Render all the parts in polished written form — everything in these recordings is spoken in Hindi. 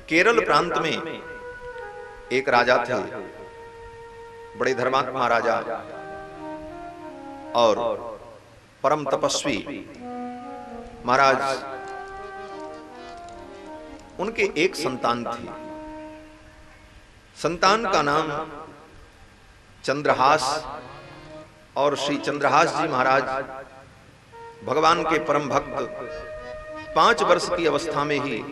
केरल प्रांत में एक राजा थे, बड़े धर्मात्मा राजा और परम तपस्वी महाराज। उनके एक संतान थी। संतान का नाम चंद्रहास, और श्री चंद्रहास जी महाराज भगवान के परम भक्त। 5 वर्ष की अवस्था में ही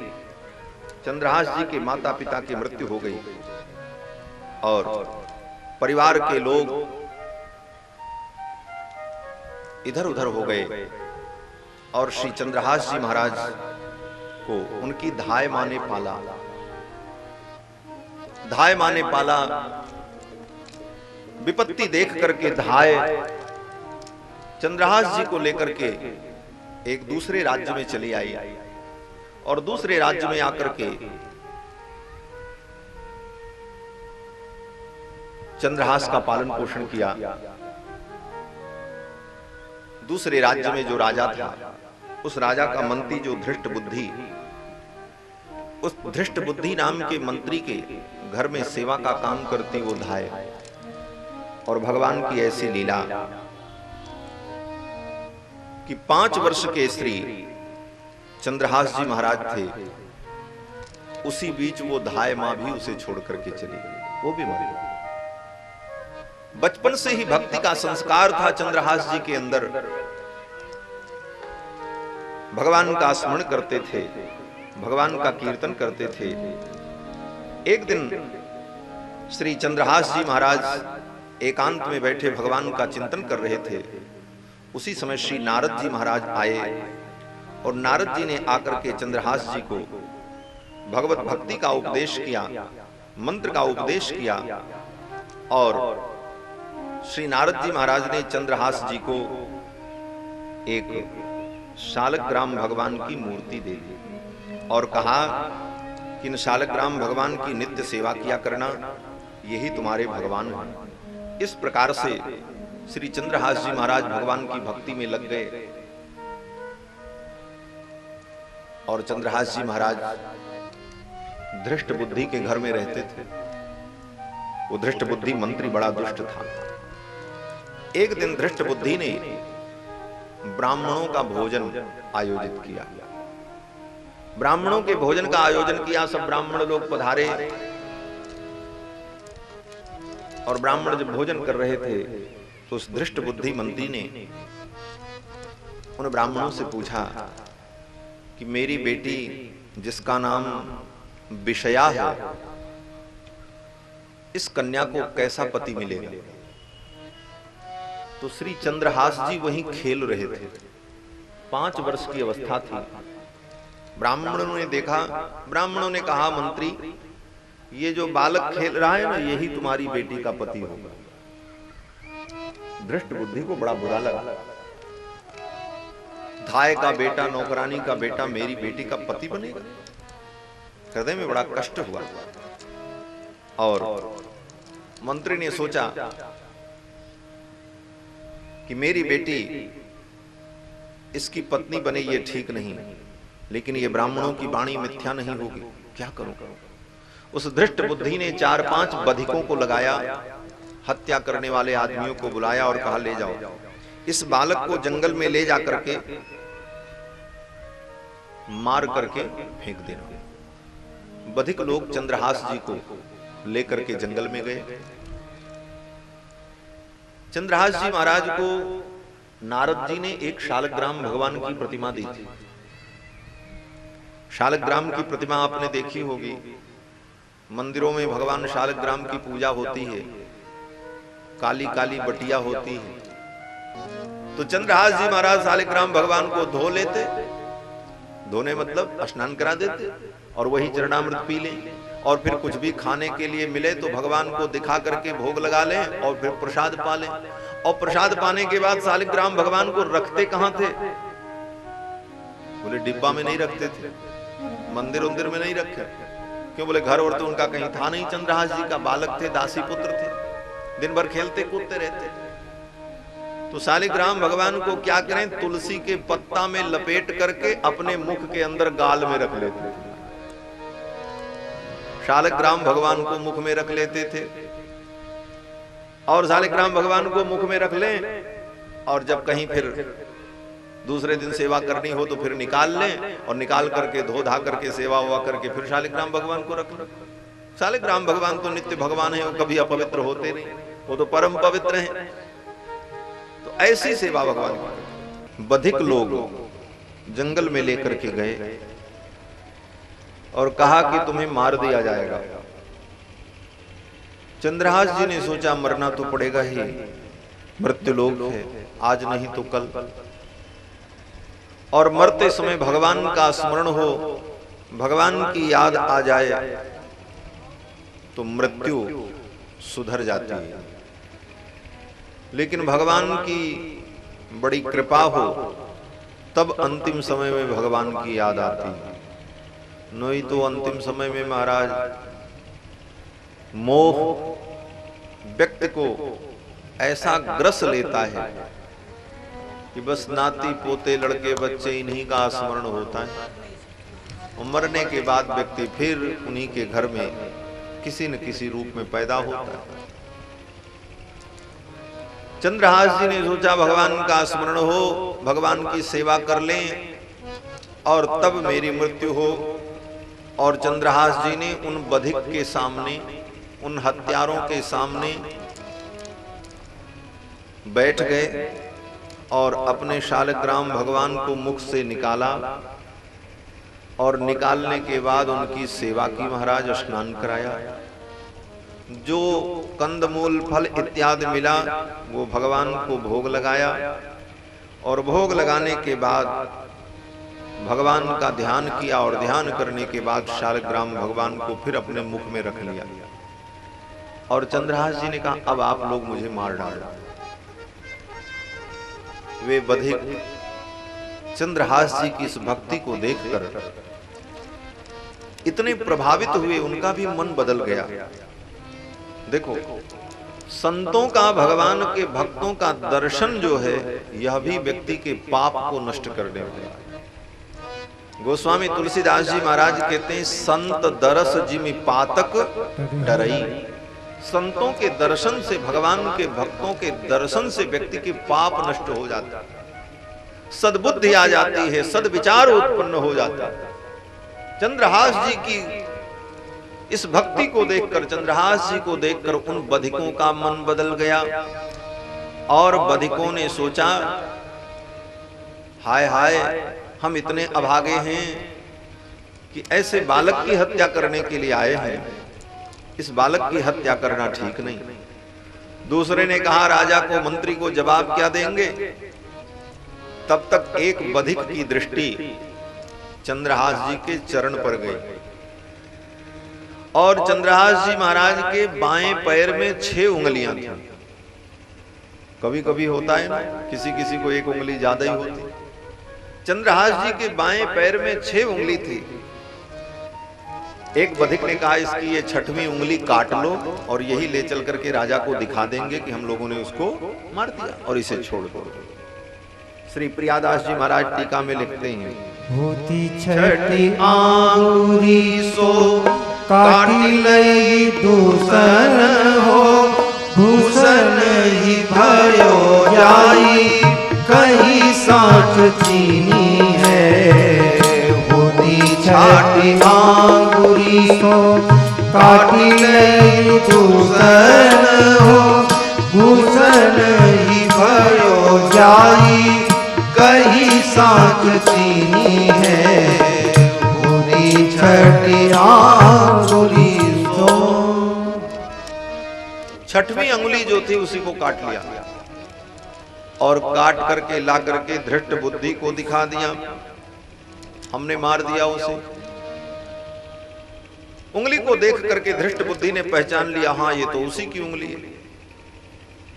चंद्रहास जी के माता पिता की मृत्यु हो गई और परिवार के लोग इधर उधर हो गए और श्री चंद्रहास जी महाराज को उनकी धाय मां ने पाला। धाय मां ने पाला। विपत्ति देख करके धाय चंद्रहास जी को लेकर के एक दूसरे राज्य में चली आई और दूसरे राज्य में आकर के चंद्रहास का पालन पोषण किया। दूसरे राज्य में जो राजा था, उस राजा का मंत्री जो धृष्ट बुद्धि, उस धृष्ट बुद्धि नाम के मंत्री के घर में सेवा का काम करती वो धाय। और भगवान की ऐसी लीला कि 5 वर्ष के श्री चंद्रहास जी महाराज थे, उसी बीच वो धाय मां भी उसे छोड़ करके चली गई, वो भी मर गई। बचपन से ही भक्ति का संस्कार था चंद्रहास जी के अंदर। भगवान का स्मरण करते थे, भगवान का कीर्तन करते थे। एक दिन श्री चंद्रहास जी महाराज एकांत में बैठे भगवान का चिंतन कर रहे थे। उसी समय श्री नारद जी महाराज आए और नारद जी ने आकर के चंद्रहास जी को भगवत भक्ति का उपदेश किया, मंत्र का उपदेश किया। और श्री नारद जी महाराज ने चंद्रहास जी को एक शालग्राम भगवान की मूर्ति दे दी और कहा कि इन शालग्राम भगवान की नित्य सेवा किया करना, यही तुम्हारे भगवान हैं। इस प्रकार से श्री चंद्रहास जी महाराज भगवान की भक्ति में लग गए। और चंद्रहास जी महाराज धृष्ट बुद्धि के घर में रहते थे। वो धृष्ट बुद्धि मंत्री बड़ा दुष्ट था। एक दिन धृष्ट बुद्धि ने ब्राह्मणों का भोजन आयोजित किया। ब्राह्मणों के भोजन का आयोजन किया। सब ब्राह्मण लोग पधारे और ब्राह्मण जब भोजन कर रहे थे तो उस धृष्ट बुद्धि मंत्री ने उन ब्राह्मणों से पूछा कि मेरी बेटी जिसका नाम विषया है, इस कन्या को कैसा पति मिलेगा? तो श्री चंद्रहास जी वहीं खेल रहे थे। 5 वर्ष की अवस्था थी। ब्राह्मणों ने देखा, ब्राह्मणों ने कहा मंत्री, ये जो बालक खेल रहा है ना, यही तुम्हारी बेटी का पति होगा। धृष्ट बुद्धि को बड़ा बुरा लगा। धाय का बेटा, नौकरानी का बेटा मेरी बेटी का पति बनेगा? हृदय में बड़ा कष्ट हुआ। और मंत्री ने सोचा कि मेरी बेटी इसकी पत्नी बने, ये ठीक नहीं, लेकिन ये ब्राह्मणों की वाणी मिथ्या नहीं होगी, क्या करूं? उस धृष्ट बुद्धि ने 4-5 बधिकों को लगाया, हत्या करने वाले आदमियों को बुलाया और कहा ले जाओ, इस बालक को जंगल में ले जाकर के मार करके फेंक देना। बधिक लोग चंद्रहास जी को लेकर के जंगल में गए। चंद्रहास जी महाराज को नारद जी ने एक शालग्राम भगवान की प्रतिमा दी थी। शालग्राम की प्रतिमा आपने देखी होगी, मंदिरों में भगवान शालग्राम की पूजा होती है, काली काली बटिया होती है। तो चंद्रहास जी महाराज शालग्राम भगवान को धो लेते, धोने मतलब स्नान करा देते और वही चरणामृत पी लें, और फिर कुछ भी खाने के लिए मिले तो भगवान को दिखा करके भोग लगा लें और फिर प्रसाद पा लें। और प्रसाद पाने के बाद शालग्राम भगवान को रखते कहां थे? बोले डिब्बा में नहीं रखते थे, मंदिर उंदिर में नहीं रखे। क्यों? बोले घर और तो उनका कहीं था नहीं। चंद्रहास जी का बालक थे, दासी पुत्र थे, दिन भर खेलते कूदते रहते। तो शालिग्राम भगवान को क्या करें? तुलसी के पत्ता में लपेट करके अपने मुख के अंदर गाल में रख लेते। शालिग्राम भगवान को मुख में रख लेते थे और शालिग्राम भगवान को मुख में रख लें और जब कहीं फिर दूसरे दिन सेवा करनी हो तो फिर निकाल लें और निकाल करके धो धा करके सेवा हुआ करके फिर शालिग्राम भगवान को रख लें। शालिग्राम भगवान तो नित्य भगवान है, वो कभी अपवित्र होते नहीं, वो तो परम पवित्र हैं। तो ऐसी सेवा भगवान की। बधिक लोग जंगल में लेकर के गए और कहा कि तुम्हें मार दिया जाएगा। चंद्रहास जी ने सोचा मरना तो पड़ेगा ही, मृत्यु लोक है, आज नहीं तो कल, और मरते समय भगवान का स्मरण हो, भगवान की याद आ जाए तो मृत्यु सुधर जाती है। लेकिन भगवान की बड़ी कृपा हो तब अंतिम समय में भगवान की याद आती है। नहीं तो अंतिम समय में महाराज मोह व्यक्ति को ऐसा ग्रस लेता है कि बस नाती पोते लड़के बच्चे इन्हीं का स्मरण होता है और मरने के बाद व्यक्ति फिर उन्हीं के घर में किसी न किसी रूप में पैदा होता है। चंद्रहास जी ने सोचा भगवान का स्मरण हो, भगवान की सेवा कर लें और तब मेरी मृत्यु हो। और चंद्रहास जी ने उन बधिक के सामने, उन हत्यारों के सामने बैठ गए और अपने शालिग्राम भगवान को मुख से निकाला और निकालने के बाद उनकी सेवा की महाराज, स्नान कराया। जो कंदमूल फल इत्यादि मिला वो भगवान को भोग लगाया और भोग लगाने के बाद भगवान का ध्यान किया और ध्यान करने के बाद शालिग्राम भगवान को फिर अपने मुख में रख लिया। और चंद्रहास जी ने कहा अब आप लोग मुझे मार डालो। वे बधिक चंद्रहास जी की इस भक्ति को देखकर इतने प्रभावित हुए, उनका भी मन बदल गया। देखो, संतों का, भगवान के भक्तों का दर्शन जो है यह भी व्यक्ति के पाप को नष्ट करने वाला है। गोस्वामी तुलसीदास जी महाराज कहते हैं संत दरस जिमि पातक डरई। संतों के दर्शन से, भगवान के भक्तों के दर्शन से व्यक्ति के पाप नष्ट हो जाता है, सद्बुद्धि आ जाती है, सद्विचार उत्पन्न हो जाता है। चंद्रहास जी की इस भक्ति को देखकर, चंद्रहास जी को देखकर उन बधिकों का मन बदल गया और बधिकों ने सोचा हाय हाय, हम इतने अभागे हैं कि ऐसे बालक की हत्या करने के लिए आए हैं, इस बालक की हत्या करना ठीक नहीं। दूसरे ने कहा राजा को, मंत्री को जवाब क्या देंगे। तब तक एक बधिक की दृष्टि चंद्रहास जी के चरण पर गई और चंद्रहास जी महाराज के बाएं पैर में 6 उंगलियां थी। कभी कभी होता है ना, किसी किसी को एक उंगली ज्यादा ही होती। चंद्रहास जी के बाएं पैर में 6 उंगली थी। एक बधिक ने कहा इसकी ये 6वीं उंगली काट लो और यही ले चल करके राजा को दिखा देंगे कि हम लोगों ने उसको मार दिया और इसे छोड़ दो। श्री प्रियादास जी महाराज टीका में लिखते हैं, होती 6ठी आंगुरी सो काटी लई दूसन हो, भूषण ही भयो जाई कहीं साठ चीनी है। होती 6ठी आंगुरी सो काटी लई दूसन हो, भूषण ही भयो जाई कहीं साख चीनी है। पूरी 6ठी आंगुली सो, 6वीं अंगुली जो थी उसी को काट लिया और काट करके ला करके धृष्ट बुद्धि को दिखा दिया, हमने मार दिया उसे। उंगली को देख करके धृष्ट बुद्धि ने पहचान लिया, हाँ ये तो उसी की उंगली है।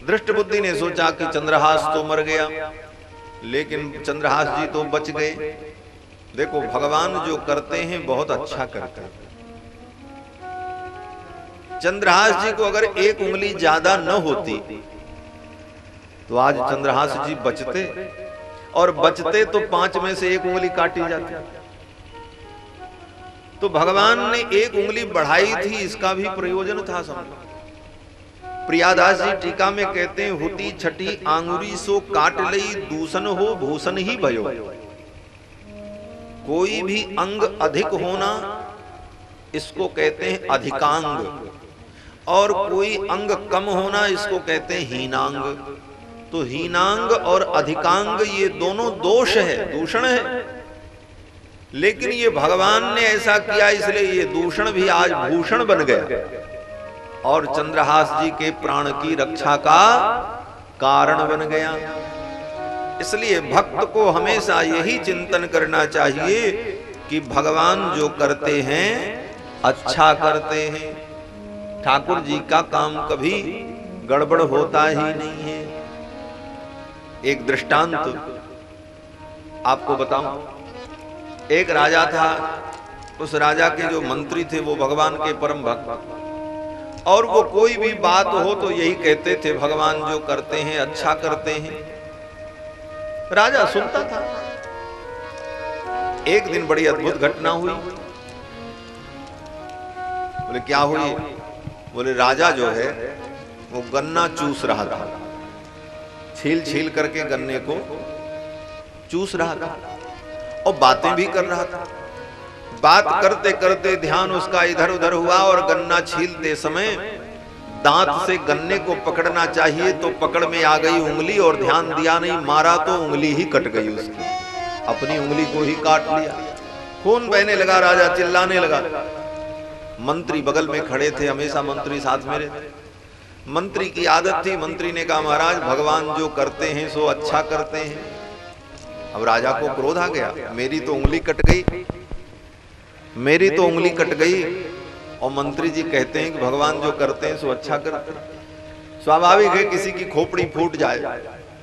धृष्ट बुद्धि ने सोचा कि चंद्रहास तो मर गया, लेकिन चंद्रहास जी तो बच गए। देखो, भगवान जो करते हैं बहुत अच्छा करते हैं। चंद्रहास जी को अगर एक उंगली ज्यादा न होती तो आज चंद्रहास जी बचते, और बचते तो 5 में से 1 उंगली काटी जाती। तो भगवान ने एक उंगली बढ़ाई थी, इसका भी प्रयोजन था समझो। प्रियादास जी टीका में कहते हैं, हुती छठी आंगुरी सो काट लई, दूषण हो भूषण ही भयो। कोई भी अंग अधिक होना इसको कहते हैं अधिकांग, और कोई अंग कम होना इसको कहते हैं हीनांग। तो हीनांग और अधिकांग ये दोनों दोष है, दूषण है। लेकिन ये भगवान ने ऐसा किया, इसलिए ये दूषण भी आज भूषण बन गया और चंद्रहास जी के प्राण की रक्षा का कारण बन गया। इसलिए भक्त को हमेशा यही चिंतन करना चाहिए कि भगवान जो करते हैं अच्छा करते हैं। ठाकुर जी का काम कभी गड़बड़ होता ही नहीं है। एक दृष्टांत आपको बताऊं। एक राजा था, उस राजा के जो मंत्री थे वो भगवान के परम भक्त, और वो कोई भी बात हो तो यही कहते थे, भगवान जो करते हैं अच्छा करते हैं। राजा सुनता था। एक दिन बड़ी अद्भुत घटना हुई। बोले क्या हुई? बोले राजा जो है वो गन्ना चूस रहा था, छील छील करके गन्ने को चूस रहा था और बातें भी कर रहा था। बात करते करते ध्यान उसका इधर उधर हुआ और गन्ना छीलते समय दांत से गन्ने को पकड़ना चाहिए तो पकड़ में आ गई उंगली, और ध्यान दिया नहीं, मारा तो उंगली ही कट गई उसकी, अपनी उंगली को ही काट लिया। खून बहने लगा, राजा चिल्लाने लगा। मंत्री बगल में खड़े थे, हमेशा मंत्री साथ में रहते। मंत्री की आदत थी, मंत्री ने कहा महाराज भगवान जो करते हैं सो अच्छा करते हैं। अब राजा को क्रोध आ गया, मेरी तो उंगली कट गई, मेरी तो उंगली कट गई, और मंत्री जी कहते हैं कि भगवान जो करते हैं सो अच्छा करते हैं। स्वाभाविक है किसी की खोपड़ी फूट जाए,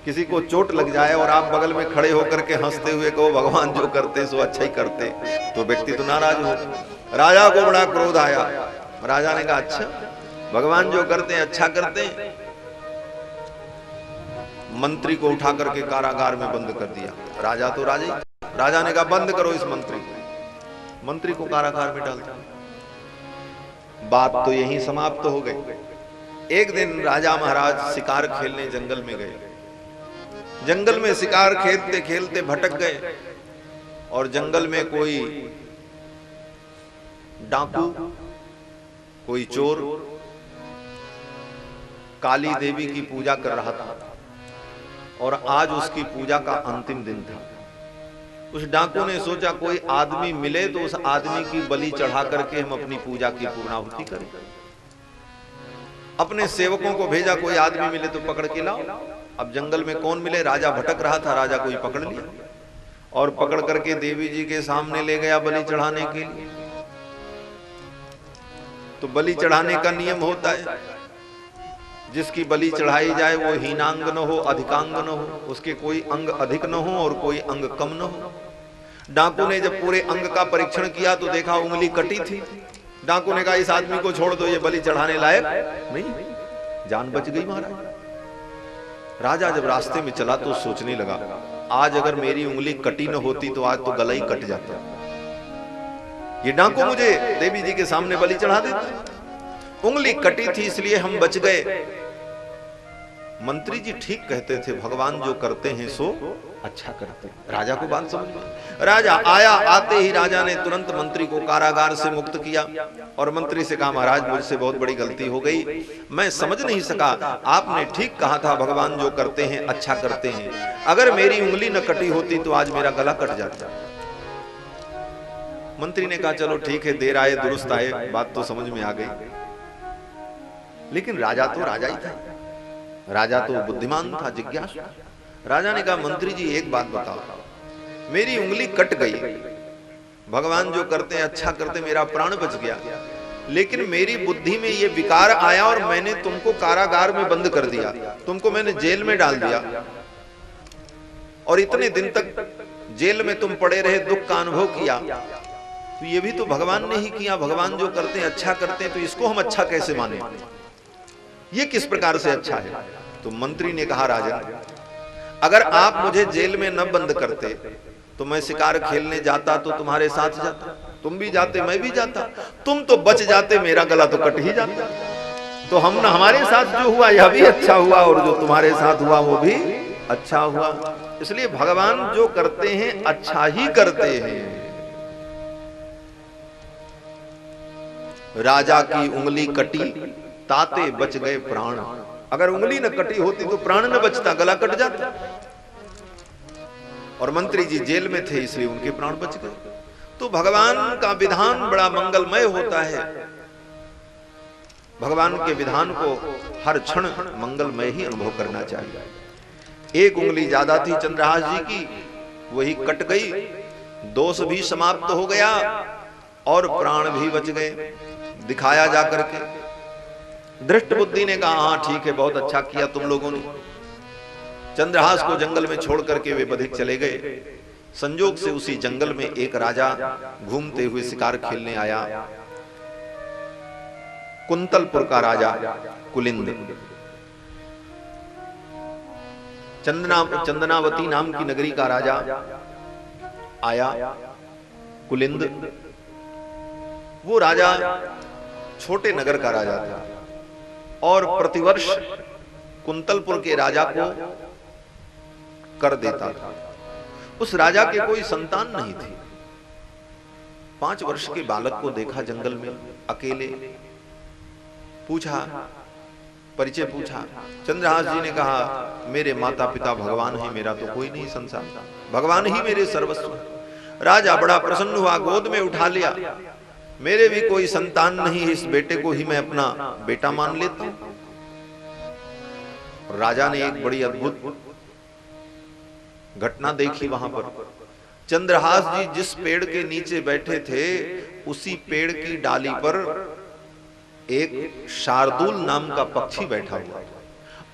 किसी को चोट लग जाए और आप बगल में खड़े होकर के हंसते हुए कहो भगवान जो करते हैं सो अच्छा ही करते, तो व्यक्ति तो नाराज हो। राजा को बड़ा क्रोध आया। राजा ने कहा अच्छा भगवान जो करते हैं अच्छा करते हैं। मंत्री को उठा करके कारागार में बंद कर दिया। राजा तो राजा ही। राजा ने कहा बंद करो इस मंत्री को। मंत्री को कारागार में डाल दिया। बात तो यहीं समाप्त हो गई। एक दिन राजा महाराज शिकार खेलने जंगल में गए। जंगल में शिकार खेलते खेलते भटक गए और जंगल में कोई डाकू, कोई चोर काली देवी की पूजा कर रहा था और आज उसकी पूजा का अंतिम दिन था। उस डाकू ने सोचा कोई आदमी मिले तो उस आदमी की बलि चढ़ा करके हम अपनी पूजा की पूर्णाहुति करें। अपने सेवकों को भेजा, कोई आदमी मिले तो पकड़ के लाओ। अब जंगल में कौन मिले? राजा भटक रहा था, राजा कोई पकड़ लिया और पकड़ करके देवी जी के सामने ले गया बलि चढ़ाने के लिए। तो बलि चढ़ाने का नियम होता है, जिसकी बलि चढ़ाई जाए वो हीनांग न हो, अधिकांग न हो, उसके कोई अंग अधिक न हो और कोई अंग कम न हो। डाकू ने जब पूरे अंग का परीक्षण किया तो देखा उंगली कटी थी। डाकू ने कहा इस आदमी को छोड़ दो, ये बलि चढ़ाने लायक नहीं। जान बच गई महाराज। राजा जब रास्ते में चला तो सोचने लगा आज अगर मेरी उंगली कटी न होती तो आज तो गला ही कट जाता। ये डाकू मुझे देवी जी के सामने बलि चढ़ा देता। उंगली कटी थी इसलिए हम बच गए। मंत्री जी ठीक कहते थे, भगवान जो करते हैं सो अच्छा करते हैं। राजा को बात समझ में। राजा आया, आते ही राजा ने तुरंत मंत्री को कारागार से मुक्त किया और मंत्री से कहा महाराज मुझसे बहुत बड़ी गलती हो गई, मैं समझ नहीं सका। आपने ठीक कहा था भगवान जो करते हैं अच्छा करते हैं। अगर मेरी उंगली न कटी होती तो आज मेरा गला कट जाता। मंत्री ने कहा चलो ठीक है, देर आए दुरुस्त आए, बात तो समझ में आ गई। लेकिन राजा तो राजा ही था, राजा तो बुद्धिमान था, जिज्ञासु। राजा ने कहा मंत्री जी एक बात बताओ, मेरी उंगली कट गई, भगवान जो करते हैं अच्छा करते, मेरा प्राण बच गया, लेकिन मेरी बुद्धि में ये विकार आया और मैंने तुमको कारागार में बंद कर दिया, तुमको मैंने जेल में डाल दिया और इतने दिन तक जेल में तुम पड़े रहे, दुख का अनुभव किया, तो ये भी तो भगवान ने ही किया। भगवान जो करते हैं अच्छा करते हैं, तो इसको हम अच्छा कैसे माने? ये किस प्रकार से अच्छा है? तो मंत्री ने कहा राजा अगर आप मुझे जेल में न बंद करते तो मैं शिकार खेलने जाता तो तुम्हारे साथ जाता, तुम भी जाते मैं भी जाता, तुम तो बच जाते, मेरा गला तो कट ही जाता। तो हम ना, हमारे साथ जो हुआ यह भी अच्छा हुआ, और जो तुम्हारे साथ हुआ वो भी अच्छा हुआ। इसलिए भगवान जो करते हैं अच्छा ही करते हैं। राजा की उंगली कटी ताते बच गए प्राण। अगर उंगली न कटी होती तो प्राण न बचता, गला कट जाता। और मंत्री जी जेल में थे इसलिए उनके प्राण बच गए। तो भगवान का विधान बड़ा मंगलमय होता है। भगवान के विधान को हर क्षण मंगलमय ही अनुभव करना चाहिए। एक उंगली ज्यादा थी चंद्रहास जी की, वही कट गई, दोष भी समाप्त हो गया और प्राण भी बच गए, दिखाया जा करके। दृष्ट बुद्धि ने कहा हाँ ठीक है, बहुत अच्छा किया तुम लोगों ने। चंद्रहास को जंगल में छोड़ करके वे बधिक चले गए। संजोग से उसी जंगल में एक राजा घूमते हुए शिकार खेलने आया। कुंतलपुर का राजा कुलिंद, चंदनावती नाम की नगरी का राजा आया कुलिंद। वो राजा छोटे नगर का राजा था और प्रतिवर्ष कुंतलपुर के राजा को कर देता था। उस राजा के कोई संतान नहीं थी। 5 वर्ष के बालक को देखा जंगल में अकेले, पूछा, परिचय पूछा। चंद्रहास जी ने कहा मेरे माता पिता भगवान ही, मेरा तो कोई नहीं संसार, भगवान ही मेरे सर्वस्व। राजा बड़ा प्रसन्न हुआ, गोद में उठा लिया। मेरे भी कोई संतान नहीं, इस बेटे को ही मैं अपना बेटा मान लेता हूं। राजा ने एक बड़ी अद्भुत घटना देखी वहां पर। चंद्रहास जी जिस पेड़ के नीचे बैठे थे उसी पेड़ की डाली पर एक शार्दूल नाम का पक्षी बैठा हुआ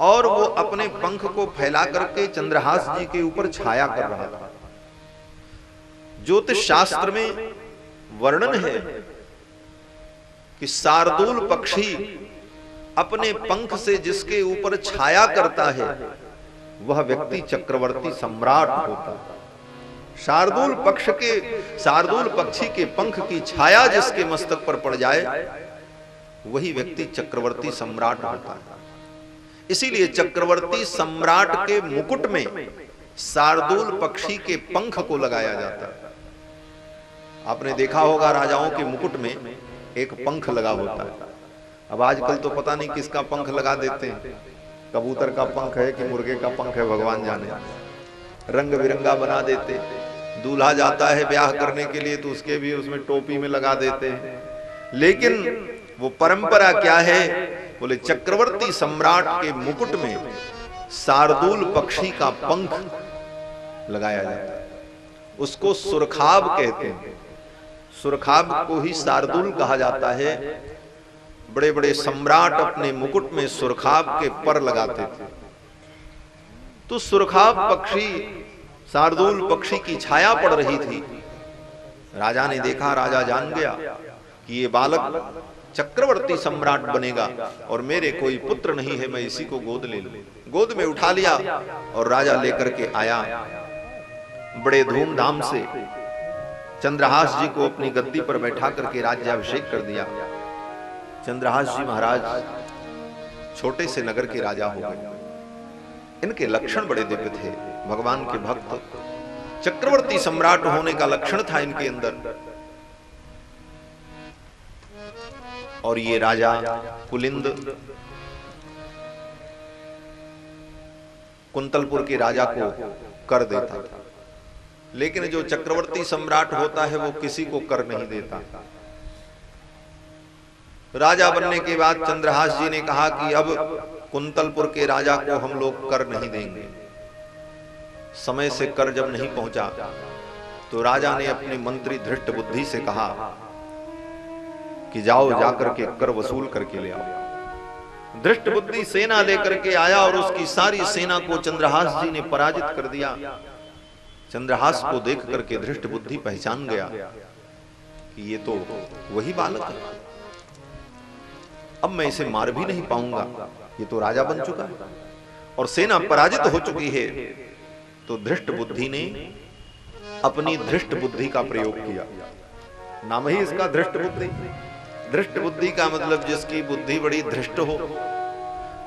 और वो अपने पंख को फैला करके चंद्रहास जी के ऊपर छाया कर रहा था। ज्योतिष शास्त्र में वर्णन है कि शार्दूल पक्षी अपने पंख से जिसके ऊपर छाया करता है वह व्यक्ति चक्रवर्ती सम्राट होता है। शार्दूल पक्षी के पंख की छाया जिसके मस्तक पर पड़ जाए वही व्यक्ति चक्रवर्ती सम्राट होता है। इसीलिए चक्रवर्ती सम्राट के मुकुट में शार्दूल पक्षी के पंख को लगाया जाता है। आपने देखा होगा राजाओं के मुकुट में एक पंख लगा होता है। अब आजकल तो पता नहीं किसका पंख लगा देते हैं, कबूतर का पंख है कि मुर्गे का पंख है भगवान जाने, रंग बिरंगा बना देते। दूल्हा जाता है ब्याह करने के लिए तो उसके भी उसमें टोपी में लगा देते हैं। लेकिन वो परंपरा क्या है, बोले चक्रवर्ती सम्राट के मुकुट में शार्दूल पक्षी का पंख लगाया जाता है। उसको सुरखाब कहते हैं। सुरखाब को ही शार्दूल कहा जाता है। बड़े बड़े सम्राट अपने मुकुट में सुरखाब के पर लगाते थे। तो सुरखाब पक्षी, शार्दूल पक्षी की छाया पड़ रही थी। राजा ने देखा, राजा जान गया कि ये बालक चक्रवर्ती सम्राट बनेगा और मेरे कोई पुत्र नहीं है, मैं इसी को गोद ले लूं। गोद में उठा लिया और राजा लेकर के आया। बड़े धूमधाम से चंद्रहास जी को अपनी गद्दी पर बैठा करके राज्याभिषेक कर दिया। चंद्रहास जी महाराज छोटे से नगर के राजा हो गए। इनके लक्षण बड़े दिव्य थे, भगवान के भक्त, चक्रवर्ती सम्राट होने का लक्षण था इनके अंदर। और ये राजा कुलिंद कुंतलपुर के राजा को कर देता था। लेकिन जो चक्रवर्ती सम्राट होता है वो किसी को कर नहीं देता। राजा बनने के बाद चंद्रहास जी ने कहा कि अब कुंतलपुर के राजा को हम लोग कर नहीं देंगे। समय से कर जब नहीं पहुंचा तो राजा ने अपने मंत्री धृष्ट बुद्धि से कहा कि जाओ जाकर के कर वसूल करके ले आओ। धृष्ट बुद्धि सेना लेकर के आया और उसकी सारी सेना को चंद्रहास जी ने पराजित कर दिया। चंद्रहास को देख करके धृष्ट बुद्धि पहचान गया कि ये तो वही बालक है, अब मैं इसे मार भी नहीं पाऊंगा, ये तो राजा बन चुका है और सेना पराजित हो चुकी है। तो धृष्ट बुद्धि ने अपनी धृष्ट बुद्धि का प्रयोग किया। नाम ही इसका धृष्ट बुद्धि। धृष्ट बुद्धि का मतलब जिसकी बुद्धि बड़ी धृष्ट हो।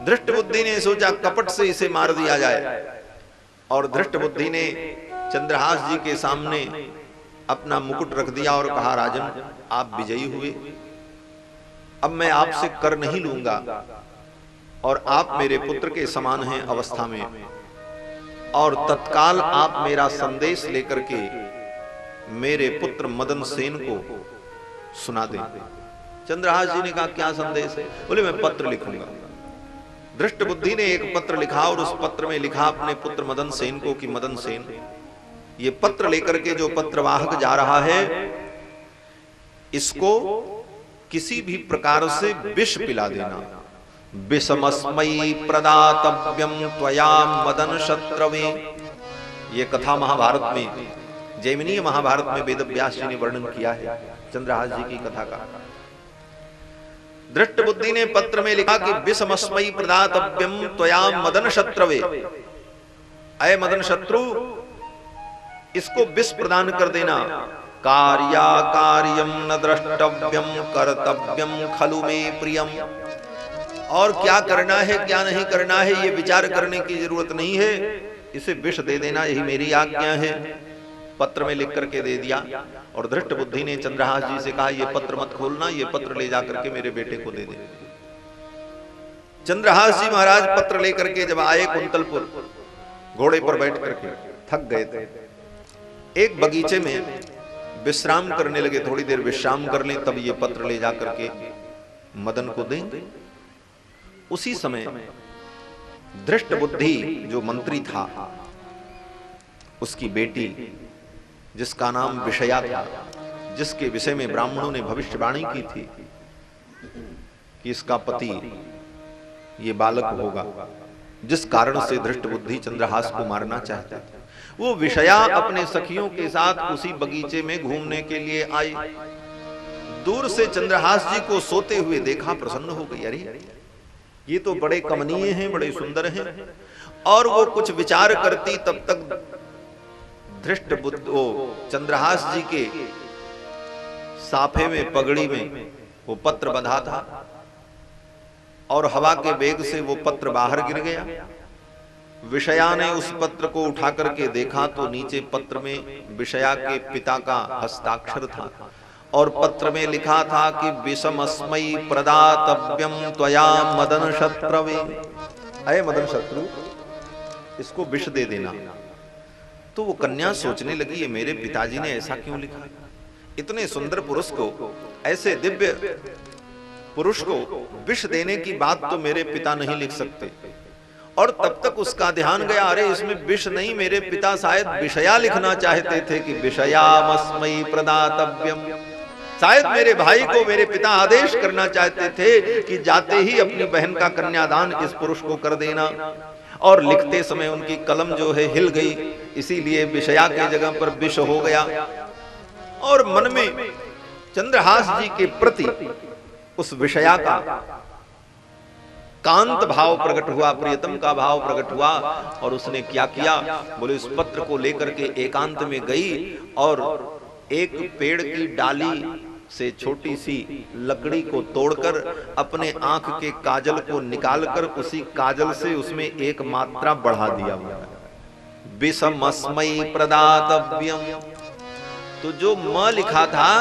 धृष्ट बुद्धि ने सोचा कपट से इसे मार दिया जाए, और धृष्ट बुद्धि ने चंद्रहास जी के सामने अपना मुकुट रख दिया और कहा, राजन आप विजयी हुए, अब मैं आपसे कर नहीं लूंगा, और आप मेरे पुत्र के समान हैं अवस्था में, और तत्काल आप मेरा संदेश लेकर के मेरे पुत्र मदन सेन को सुना दें। चंद्रहास जी ने कहा, क्या संदेश है? बोले, मैं पत्र लिखूंगा। धृष्ट बुद्धि ने एक पत्र लिखा, और उस पत्र में लिखा अपने पुत्र मदन सेन को कि मदन सेन, ये पत्र लेकर के जो पत्रवाहक जा रहा है, इसको किसी भी प्रकार से विष पिला देना। विषमस्मयी प्रदातव्यम त्वया मदन शत्रवे। ये कथा महाभारत में, जैमिनीय महाभारत में वेदव्यास जी ने वर्णन किया है चंद्रहास जी की कथा का। धृष्ट बुद्धि ने पत्र में लिखा कि विषमस्मयी प्रदातव्यम त्वया मदन शत्रवे। अय मदन शत्रु, इसको विष प्रदान कर देना। कार्या कार्यम न द्रष्टव्यम कर्तव्यम खलु में प्रियम। और क्या करना है क्या नहीं करना है ये विचार करने की जरूरत नहीं है, इसे विष दे देना, यही मेरी आज्ञा है। पत्र में लिख करके दे दिया। और धृष्ट बुद्धि ने चंद्रहास जी से कहा, ये पत्र मत खोलना, ये पत्र ले जाकर के मेरे बेटे को दे दे। चंद्रहास जी महाराज पत्र लेकर के जब आए कुंतलपुर, घोड़े पर बैठ करके थक गए थे, एक बगीचे में विश्राम करने लगे। थोड़ी देर विश्राम कर लें, तब ये पत्र ले जाकर के मदन को देंगे। उसी समय धृष्ट बुद्धि जो मंत्री था, उसकी बेटी जिसका नाम विषया था, जिसके विषय में ब्राह्मणों ने भविष्यवाणी की थी कि इसका पति ये बालक होगा, जिस कारण से धृष्ट बुद्धि चंद्रहास को मारना चाहता था, वो विषया अपने सखियों के साथ उसी बगीचे में घूमने के लिए आई। दूर से चंद्रहास जी को सोते हुए देखा, प्रसन्न हो गई। अरे ये तो बड़े कमनीय हैं, बड़े सुंदर हैं। और वो कुछ विचार करती, तब तक धृष्ट बुद्धि चंद्रहास जी के साफे में, पगड़ी में वो पत्र बंधा था, और हवा के वेग से वो पत्र बाहर गिर गया। विषया ने उस पत्र को उठा करके देखा तो नीचे पत्र में विषया के पिता का हस्ताक्षर था, और पत्र में लिखा था कि विषमस्मयी प्रदातव्यम त्वया मदन शत्रवे। अय मदन शत्रु, इसको विष दे देना। तो वो कन्या सोचने लगी, ये मेरे पिताजी ने ऐसा क्यों लिखा? इतने सुंदर पुरुष को, ऐसे दिव्य पुरुष को विष देने की बात तो मेरे पिता नहीं लिख सकते। और तब तक उसका ध्यान गया, अरे इसमें विष नहीं, मेरे पिता शायद विषया लिखना चाहते थे कि विषयामस्मयी प्रदातव्यम। शायद मेरे भाई को मेरे पिता आदेश करना चाहते थे कि जाते ही अपनी बहन का कन्यादान इस पुरुष को कर देना। और लिखते समय उनकी कलम जो है हिल गई, इसीलिए विषया के जगह पर विष हो गया। और मन में चंद्रहास जी के प्रति उस विषया का कांत भाव प्रकट हुआ, प्रियतम का भाव प्रकट हुआ। और उसने क्या किया, बोले उस पत्र को लेकर के एकांत में गई और एक पेड़ की डाली से छोटी सी लकड़ी को तोड़कर अपने आंख के काजल को निकालकर उसी काजल से उसमें एक मात्रा बढ़ा दिया। विषमस्मयी प्रदातव्यम, तो जो म लिखा था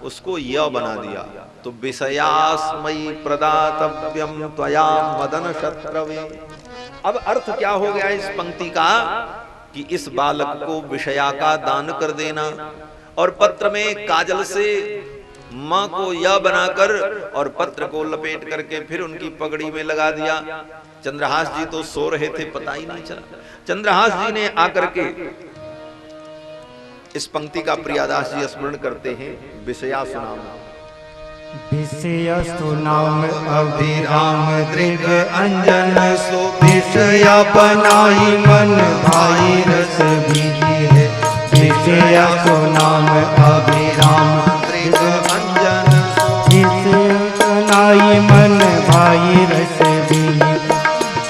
उसको य बना दिया। तो विषयास्मयी प्रदातव्यम त्वया मदन शत्रवे। अब अर्थ क्या हो गया इस पंक्ति का कि इस बालक को विषया का दान कर देना, और पत्र में काजल से मां को य बनाकर और पत्र को लपेट करके फिर उनकी पगड़ी में लगा दिया। चंद्रहास जी तो सो रहे थे, पता ही नहीं चला। चंद्रहास जी ने आकर के इस पंक्ति का प्रियादास जी स्मरण करते हैं। विषया सुनाम, विषया सुनाम अभिराम दृग अंजन सो। विषया बनाई मन भाई रस बीजी है। विषया सुनाम अभिराम दृग अंजन सो। विषया बनाई मन भाई रस बीजी।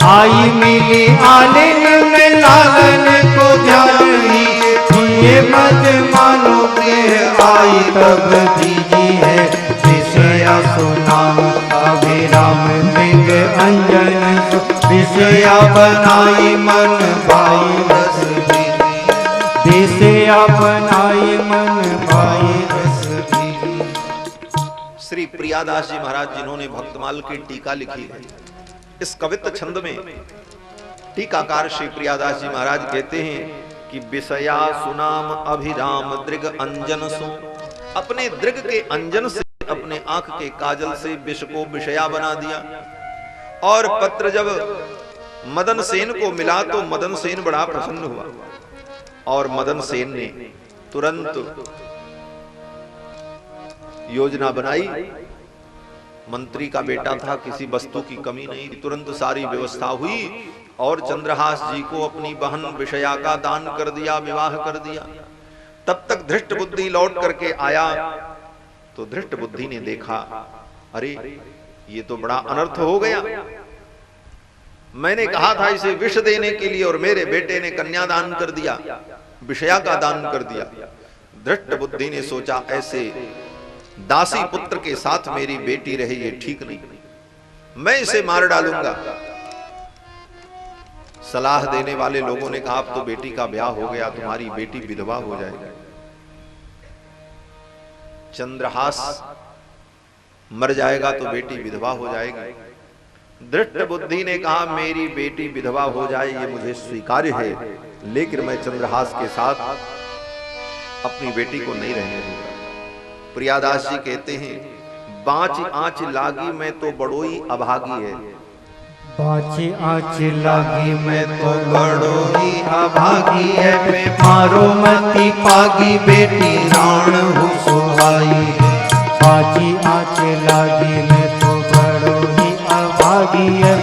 आई मिली आलिंगन में लालन को ध्यान ये मत मानो गृह आई तब दीजिए विषया सुनाम अभिराम मृग अंजन विषया बनाई मन भाई रस विषया बनाई मन भाई रस श्री प्रियादास जी महाराज जिन्होंने भक्तमाल की टीका लिखी है, इस कवित्त छंद में टीकाकार श्री प्रियादास जी महाराज कहते हैं कि विषया सुनाम अभिराम दृग अंजन सो, अपने दृग के अंजन से, अपने आंख के काजल से विष को विषया बना दिया। और पत्र जब मदन सेन को मिला तो मदन सेन बड़ा प्रसन्न हुआ और मदन सेन ने तुरंत योजना बनाई। मंत्री का बेटा था, किसी वस्तु की कमी नहीं, तुरंत सारी व्यवस्था हुई और चंद्रहास जी को अपनी बहन विषया का दान कर दिया, विवाह कर दिया। तब तक धृष्ट बुद्धि लौट करके आया तो धृष्ट बुद्धि ने देखा, अरे ये तो बड़ा अनर्थ हो गया, मैंने कहा था इसे विष देने के लिए और मेरे बेटे ने कन्यादान कर दिया, विषया का दान कर दिया। धृष्ट बुद्धि ने सोचा ऐसे दासी पुत्र के साथ मेरी बेटी रहे ये ठीक नहीं, मैं इसे मार डालूंगा। सलाह देने वाले लोगों ने कहा अब तो बेटी का ब्याह हो गया, तुम्हारी बेटी विधवा हो जाएगी। चंद्रहास मर जाएगा तो बेटी विधवा हो जाएगी। धृष्ट बुद्धि ने कहा मेरी बेटी विधवा हो जाए ये मुझे स्वीकार्य है, लेकिन मैं चंद्रहास के साथ अपनी बेटी को नहीं रहने दूंगा। प्रियादास जी कहते हैं बाँच आँच लागी मैं तो बड़ोई अभागी है, बाँची आँच लागी मैं तो बड़ोई अभागी है, मैं मारो मती पागी बेटी राण हूँ सुहाई है। बाँची आँच लागी मैं तो बड़ोई अभागी है,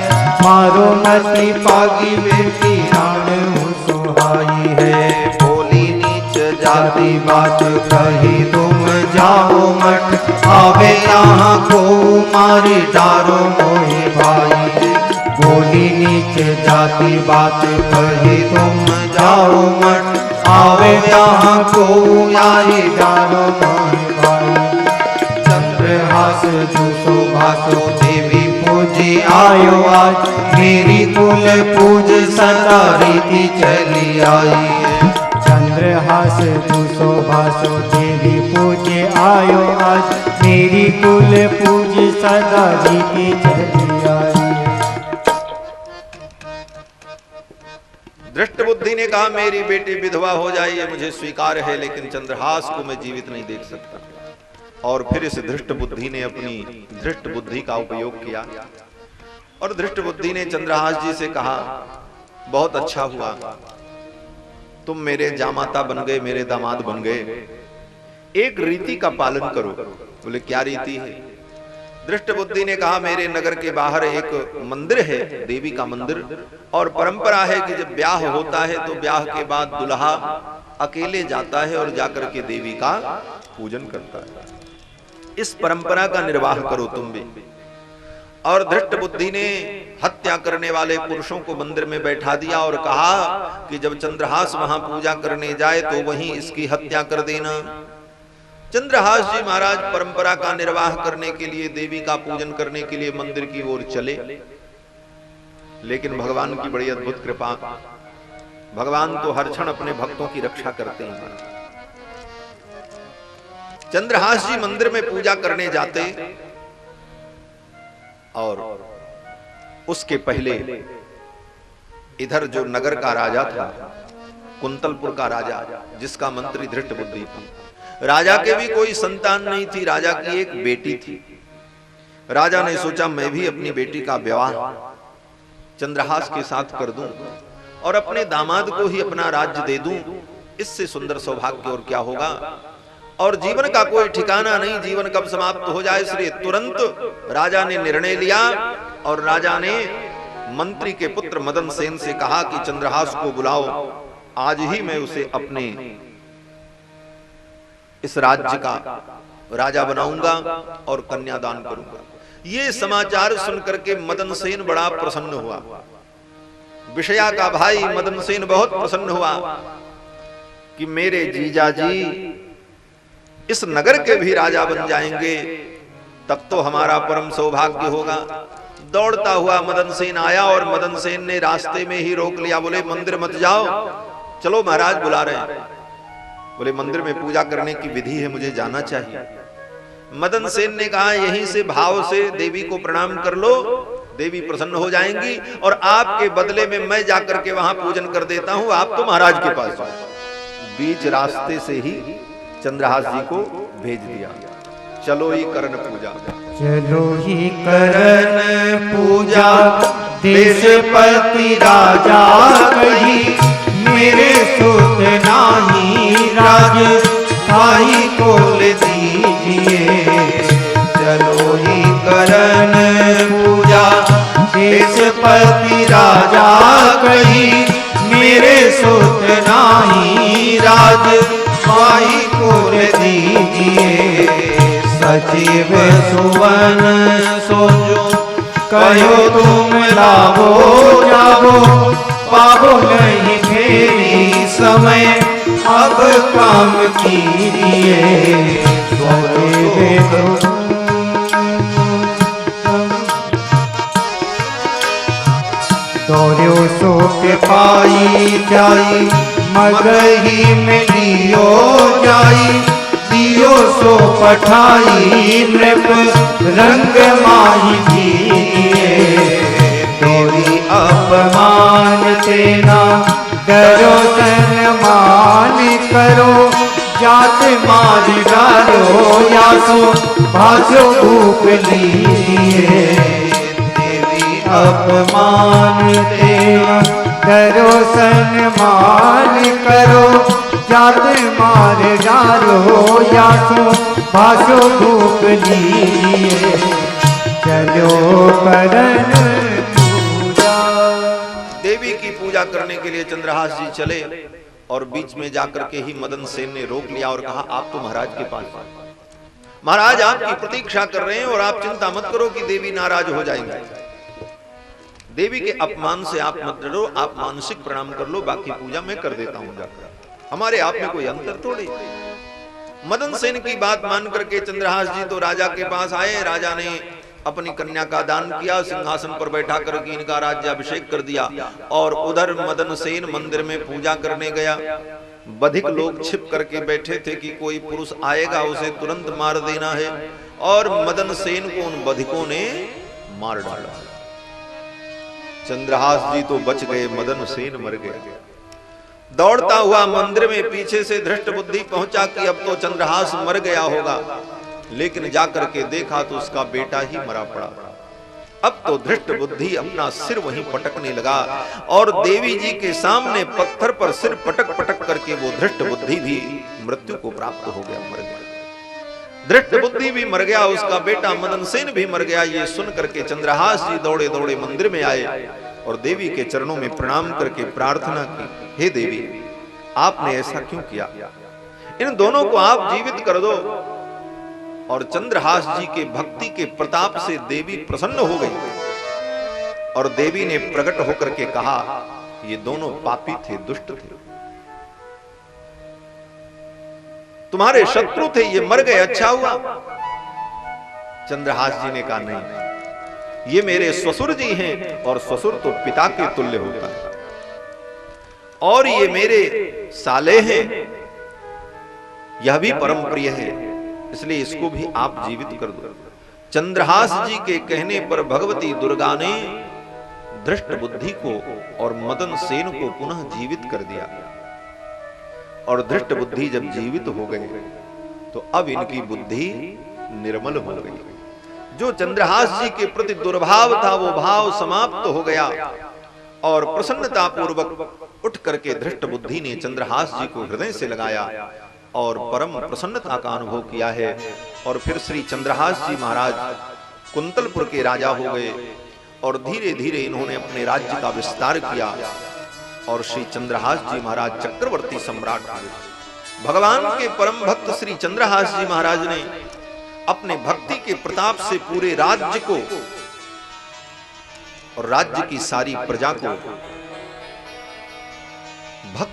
मारो मती पागी बेटी राण हूँ सुहाई है। बोली नीच जाति बात कही तुम जाओ मठ, आवे यहाँ को मारी डारो मोहि भाई। बोली नीच जाति बात कही तुम जाओ मठ, आवे यहाँ को यारी डारो मोहि भाई। चंद्रहास जूसो भासो देवी पूजी आयो आज, मेरी कुल पूज सदा रीति चली आई है। चंद्रहास जूसो भासो देवी पूजे आयो आज, मेरी कुल पूज सदा रीति चली आई। धृष्ट बुद्धि ने कहा मेरी बेटी विधवा हो जाए ये मुझे स्वीकार है, लेकिन चंद्रहास को मैं जीवित नहीं देख सकता। और फिर इस धृष्ट बुद्धि ने अपनी धृष्ट बुद्धि का उपयोग किया और धृष्ट बुद्धि ने चंद्रहास जी से कहा बहुत अच्छा हुआ, तुम मेरे जामाता बन गए, मेरे दामाद बन गए, एक रीति का पालन करो। बोले क्या रीति है? धृष्ट बुद्धि ने कहा मेरे नगर के बाहर एक मंदिर है, देवी का मंदिर, और परंपरा है कि जब ब्याह होता है तो ब्याह के बाद दुल्हा अकेले जाता है और जाकर के देवी का पूजन करता है। इस परंपरा का निर्वाह करो तुम भी। और धृष्ट बुद्धि ने हत्या करने वाले पुरुषों को मंदिर में बैठा दिया और कहा कि जब चंद्रहास वहां पूजा करने जाए तो वहीं इसकी हत्या कर देना। चंद्रहास जी महाराज परंपरा का निर्वाह करने के लिए, देवी का पूजन करने के लिए मंदिर की ओर चले, लेकिन भगवान की बड़ी अद्भुत कृपा, भगवान तो हर क्षण अपने भक्तों की रक्षा करते हैं। चंद्रहास जी मंदिर में पूजा करने जाते और उसके पहले इधर जो नगर का राजा था, कुंतलपुर का राजा, जिसका मंत्री धृष्ट बुद्धि था, राजा के भी कोई संतान नहीं थी, राजा की एक बेटी थी। राजा ने सोचा मैं भी अपनी बेटी का विवाह चंद्रहास के साथ कर दूं और अपने दामाद को ही अपना राज्य दे दूं, इससे सुंदर सौभाग्य और क्या होगा। और जीवन का कोई ठिकाना नहीं, जीवन कब समाप्त हो जाए, इसलिए तुरंत राजा ने निर्णय लिया और राजा ने मंत्री के पुत्र मदन सेन से कहा कि चंद्रहास को बुलाओ, आज ही मैं उसे अपने इस राज्य का राजा बनाऊंगा और कन्यादान करूंगा। ये समाचार सुनकर के मदन सेन बड़ा प्रसन्न हुआ। विषया का भाई मदन सेन बहुत प्रसन्न हुआ कि मेरे जीजा जी इस नगर के भी राजा बन जाएंगे, तब तो हमारा परम सौभाग्य होगा। दौड़ता हुआ मदन सेन आया और मदन सेन ने रास्ते में ही रोक लिया। बोले मंदिर मत जाओ, चलो महाराज बुला रहे हैं। बोले मंदिर में पूजा करने की विधि है, मुझे जाना चाहिए। मदन सेन ने कहा यहीं से भाव से देवी को प्रणाम कर लो, देवी प्रसन्न हो जाएंगी और आपके बदले में मैं जाकर के वहां पूजन कर देता हूं, आप तो महाराज के पास जाओ। बीच रास्ते से ही चंद्रहास जी को भेज दिया, चलो ही करण पूजा। चलो ही करण पूजा देशपति राजा कही, मेरे सुत नाही राज भाई को ले दीजिए। चलो ही करण पूजा देशपति राजा कही, मेरे सुत नाही राज भाई को ले दीजिए। सचिव सुवन सोचो कहो तुम लावो जावो, पावो नहीं फेरी समय अब काम कीजिए। दौड़ो सो के पाई जाई, मगही में दियो जाई, दियो सो पठाई नृप रंग माही दिए। तेरी अपमान तेना डरो सन्मान करो, जात मार डालो या सो भाषो भूप लीजिए। तेरी अपमान तेना डरो सन्मान करो, जात मार डालो या सो भाषो भूप लीजिए। चलो करण पूजा। देवी की पूजा करने के लिए चंद्रहास जी चले और बीच में जाकर के ही मदन सेन ने रोक लिया और कहा आप तो महाराज के पास, महाराज आपकी प्रतीक्षा कर रहे हैं और आप चिंता मत करो कि देवी नाराज हो जाएंगे। देवी के अपमान से आप मत डरो, आप मानसिक प्रणाम कर लो, बाकी पूजा मैं कर देता हूं जाकर, हमारे आप में कोई अंतर थोड़ी। मदन सेन की बात मान करके चंद्रहास जी तो राजा के पास आए। राजा ने अपनी कन्या का दान किया, सिंहासन पर बैठा करके इनका राज्याभिषेक कर दिया और उधर मदन सेन मंदिर में पूजा करने गया। बधिक लोग छिप करके बैठे थे कि कोई पुरुष आएगा उसे तुरंत मार देना है, और मदन सेन को उन बधिकों ने मार डाला। चंद्रहास जी तो बच गए, मदन सेन मर गए। दौड़ता हुआ मंदिर में पीछे से धृष्ट बुद्धि पहुंचा कि अब तो चंद्रहास मर गया होगा, लेकिन जाकर के देखा तो उसका बेटा ही मरा पड़ा। अब तो धृष्ट बुद्धि अपना सिर वहीं पटकने लगा और देवी जी के सामने पत्थर पर सिर पटक पटक करके वो धृष्ट बुद्धि भी मृत्यु को प्राप्त हो गया, मर गया। धृष्ट बुद्धि भी मर गया, उसका बेटा मदन सेन भी मर गया। ये सुन करके चंद्रहास जी दौड़े दौड़े मंदिर में आए और देवी के चरणों में प्रणाम करके प्रार्थना की, हे देवी आपने ऐसा क्यों किया, इन दोनों को आप जीवित कर दो। और चंद्रहास जी के भक्ति के प्रताप से देवी प्रसन्न हो गई और देवी ने प्रकट होकर के कहा ये दोनों पापी थे, दुष्ट थे, तुम्हारे शत्रु थे, ये मर गए, अच्छा हुआ। चंद्रहास जी ने कहा नहीं, ये मेरे ससुर जी हैं और ससुर तो पिता के तुल्य होता है, और ये मेरे साले हैं, यह भी परम प्रिय है, इसलिए इसको भी आप जीवित कर दो। चंद्रहास जी के कहने पर भगवती दुर्गा ने धृष्ट बुद्धि को और मदन सेन को पुनः जीवित कर दिया। और धृष्ट बुद्धि जब जीवित हो गए तो अब इनकी बुद्धि निर्मल हो गई। जो चंद्रहास जी के प्रति दुर्भाव था वो भाव समाप्त हो गया और प्रसन्नता पूर्वक उठ करके धृष्ट बुद्धि ने चंद्रहास जी को हृदय से लगाया और परम प्रसन्नता का अनुभव किया है। और फिर श्री चंद्रहास जी महाराज कुंतलपुर के राजा हो गए और धीरे धीरे इन्होंने अपने राज्य का विस्तार किया और श्री चंद्रहास जी महाराज चक्रवर्ती सम्राट हुए। भगवान के परम भक्त श्री चंद्रहास जी महाराज ने अपने भक्ति के प्रताप से पूरे राज्य को और राज्य की सारी प्रजा को